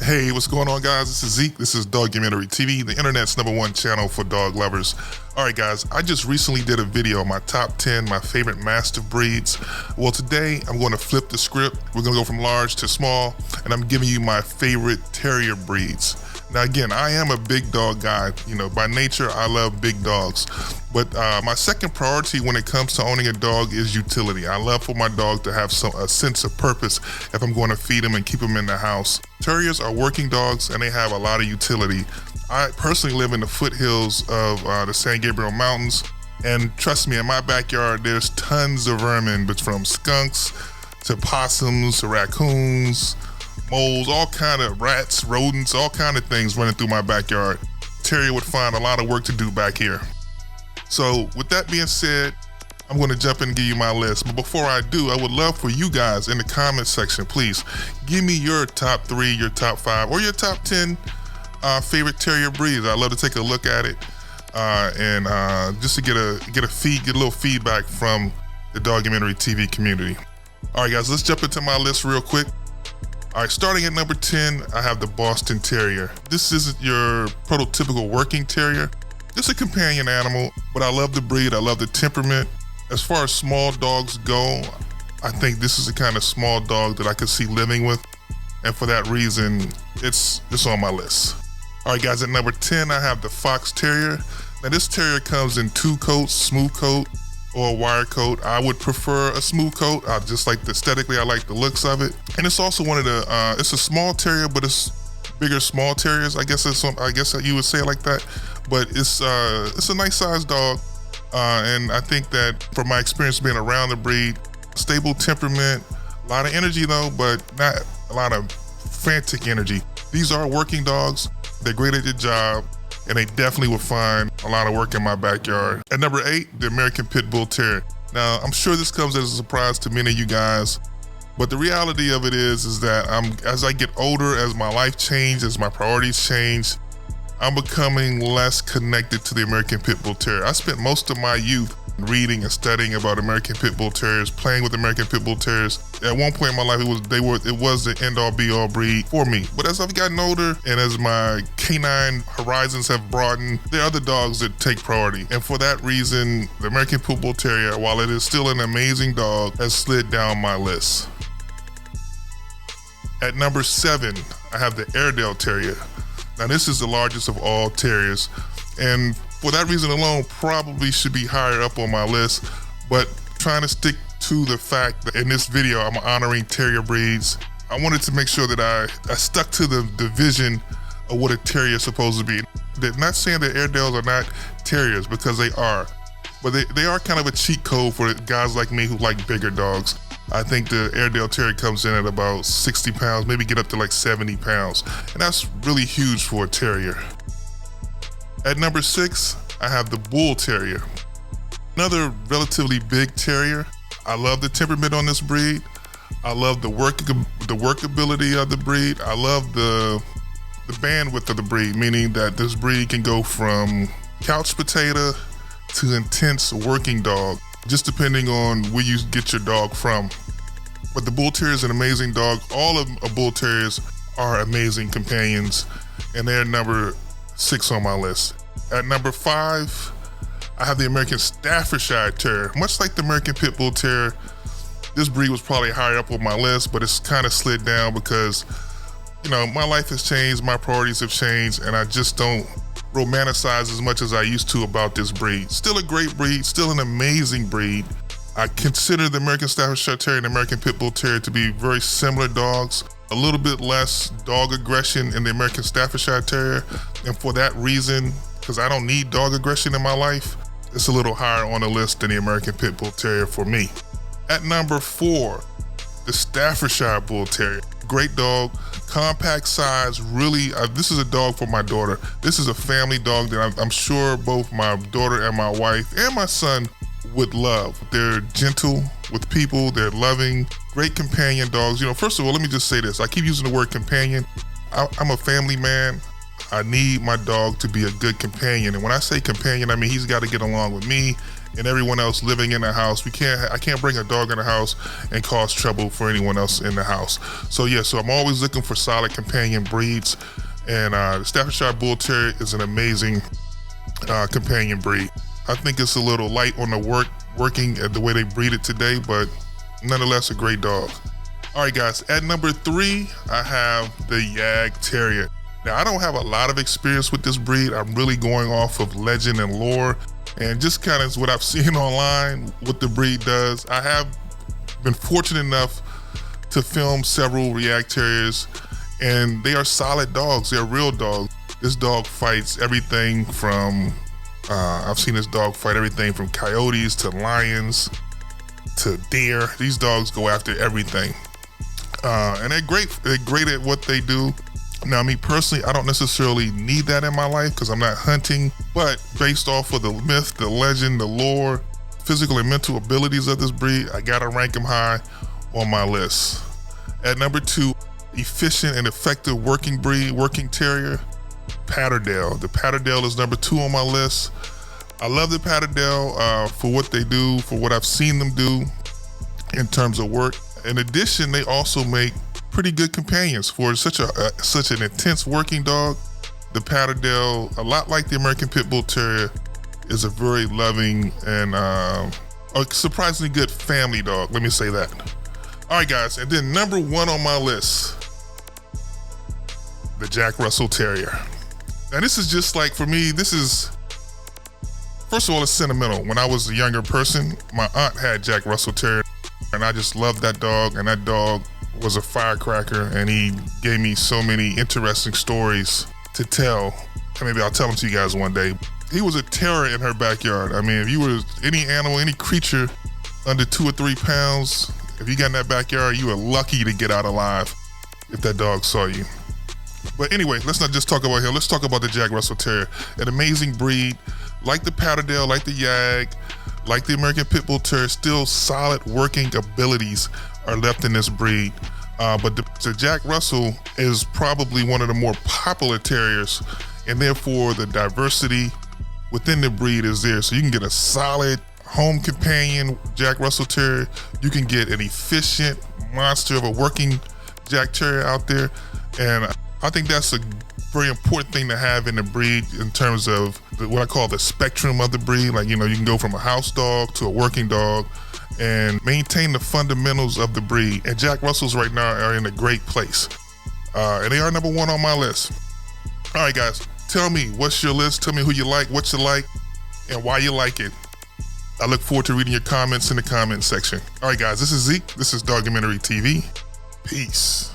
Hey, what's going on, guys? This is Zeke. This is Dogumentary TV, the internet's #1 channel for dog lovers. All right, guys, I just recently did a video on my top 10 my favorite Mastiff breeds. Well, today I'm going to flip the script. We're going to go from large to small, and I'm giving you my favorite Terrier breeds. Now, again, I am a big dog guy. You know, by nature, I love big dogs. But my second priority when it comes to owning a dog is utility. I love for my dog to have a sense of purpose if I'm going to feed him and keep him in the house. Terriers are working dogs, and they have a lot of utility. I personally live in the foothills of the San Gabriel Mountains, and trust me, in my backyard, there's tons of vermin, but from skunks to possums to raccoons, moles, all kind of rats, rodents, all kind of things running through my backyard. Terrier would find a lot of work to do back here. So with that being said, I'm going to jump in and give you my list. But before I do, I would love for you guys in the comment section, please give me your top 3, your top 5, or your top 10 favorite Terrier breeds. I'd love to take a look at it and just to get a little feedback from the Dogumentary TV community. All right, guys, let's jump into my list real quick. All right, starting at number 10, I have the Boston Terrier. This isn't your prototypical working terrier. It's a companion animal, but I love the breed. I love the temperament. As far as small dogs go, I think this is the kind of small dog that I could see living with. And for that reason, it's on my list. All right, guys, at number 10, I have the Fox Terrier. Now, this terrier comes in 2 coats, smooth coat or a wire coat. I would prefer a smooth coat. I just like aesthetically, I like the looks of it. And it's also one of the, it's a small terrier, but it's bigger small terriers. I guess you would say it like that. But it's a nice sized dog. And I think that from my experience being around the breed, stable temperament, a lot of energy though, but not a lot of frantic energy. These are working dogs. They're great at their job, and they definitely would find a lot of work in my backyard. At number 8, the American Pitbull Terrier. Now, I'm sure this comes as a surprise to many of you guys, but the reality of it is that as I get older, as my life changes, as my priorities change, I'm becoming less connected to the American Pitbull Terrier. I spent most of my youth reading and studying about American Pitbull Terriers, playing with American Pitbull Terriers. At one point in my life, it was the end-all be-all breed for me. But as I've gotten older and as my canine horizons have broadened, there are other dogs that take priority. And for that reason, the American Pitbull Terrier, while it is still an amazing dog, has slid down my list. At number 7, I have the Patterdale Terrier. Now, this is the largest of all terriers, and for that reason alone, probably should be higher up on my list, but trying to stick to the fact that in this video, I'm honoring terrier breeds. I wanted to make sure that I stuck to the vision of what a terrier is supposed to be. They're not saying that Airedales are not terriers, because they are, but they are kind of a cheat code for guys like me who like bigger dogs. I think the Patterdale Terrier comes in at about 60 pounds, maybe get up to like 70 pounds. And that's really huge for a terrier. At number 6, I have the Bull Terrier. Another relatively big terrier. I love the temperament on this breed. I love the workability of the breed. I love the bandwidth of the breed, meaning that this breed can go from couch potato to intense working dog, just depending on where you get your dog from. But the Bull Terrier is an amazing dog. All of Bull Terriers are amazing companions, and they're number 6 on my list. At number 5, I have the American Staffordshire Terrier. Much like the American Pitbull Terrier, this breed was probably higher up on my list, but it's kind of slid down because, you know, my life has changed, my priorities have changed, and I just don't romanticize as much as I used to about this breed. Still a great breed, still an amazing breed. I consider the American Staffordshire Terrier and the American Pitbull Terrier to be very similar dogs. A little bit less dog aggression in the American Staffordshire Terrier, and for that reason, because I don't need dog aggression in my life, it's a little higher on the list than the American Pitbull Terrier for me. At number 4, the Staffordshire Bull Terrier. Great dog, compact size, really, this is a dog for my daughter. This is a family dog that I'm sure both my daughter and my wife and my son would love. They're gentle with people, they're loving, great companion dogs. You know, first of all, let me just say this. I keep using the word companion. I'm a family man. I need my dog to be a good companion. And when I say companion, I mean he's got to get along with me and everyone else living in the house. I can't bring a dog in the house and cause trouble for anyone else in the house. So yeah, so I'm always looking for solid companion breeds, and the Staffordshire Bull Terrier is an amazing companion breed. I think it's a little light on the working the way they breed it today, but nonetheless a great dog. All right guys, at number 3, I have the Jack Terrier. Now I don't have a lot of experience with this breed. I'm really going off of legend and lore and just kind of what I've seen online, what the breed does. I have been fortunate enough to film several Jack Terriers, and they are solid dogs. They're real dogs. This dog fights everything from, I've seen this dog fight everything from coyotes to lions to deer. These dogs go after everything. And they're great. They're great at what they do. Now, me personally, I don't necessarily need that in my life because I'm not hunting, but based off of the myth, the legend, the lore, physical and mental abilities of this breed, I gotta rank them high on my list. At number 2, efficient and effective working breed, working terrier, Patterdale. The Patterdale is number 2 on my list. I love the Patterdale for what they do, for what I've seen them do in terms of work. In addition, they also make pretty good companions for such an intense working dog. The Patterdale, a lot like the American Pitbull Terrier, is a very loving and a surprisingly good family dog. Let me say that. All right, guys, and then number 1 on my list, the Jack Russell Terrier. Now, this is just like, for me, this is, first of all, it's sentimental. When I was a younger person, my aunt had Jack Russell Terrier, and I just loved that dog, and that dog was a firecracker, and he gave me so many interesting stories to tell, and maybe I'll tell them to you guys one day. He was a terror in her backyard. I mean, if you were any animal, any creature under 2 or 3 pounds, if you got in that backyard, you were lucky to get out alive if that dog saw you. But anyway, let's not just talk about him. Let's talk about the Jack Russell Terrier. An amazing breed, like the Patterdale, like the Yag, like the American Pitbull Terrier. Still solid working abilities are left in this breed. But the Jack Russell is probably one of the more popular terriers, and therefore the diversity within the breed is there. So you can get a solid home companion Jack Russell Terrier. You can get an efficient monster of a working Jack Terrier out there. And I think that's a very important thing to have in the breed in terms of what I call the spectrum of the breed. Like, you know, you can go from a house dog to a working dog and maintain the fundamentals of the breed. And Jack Russells right now are in a great place. And they are number 1 on my list. All right, guys, tell me, what's your list? Tell me who you like, what you like, and why you like it. I look forward to reading your comments in the comment section. All right, guys, this is Zeke. This is Dogumentary TV. Peace.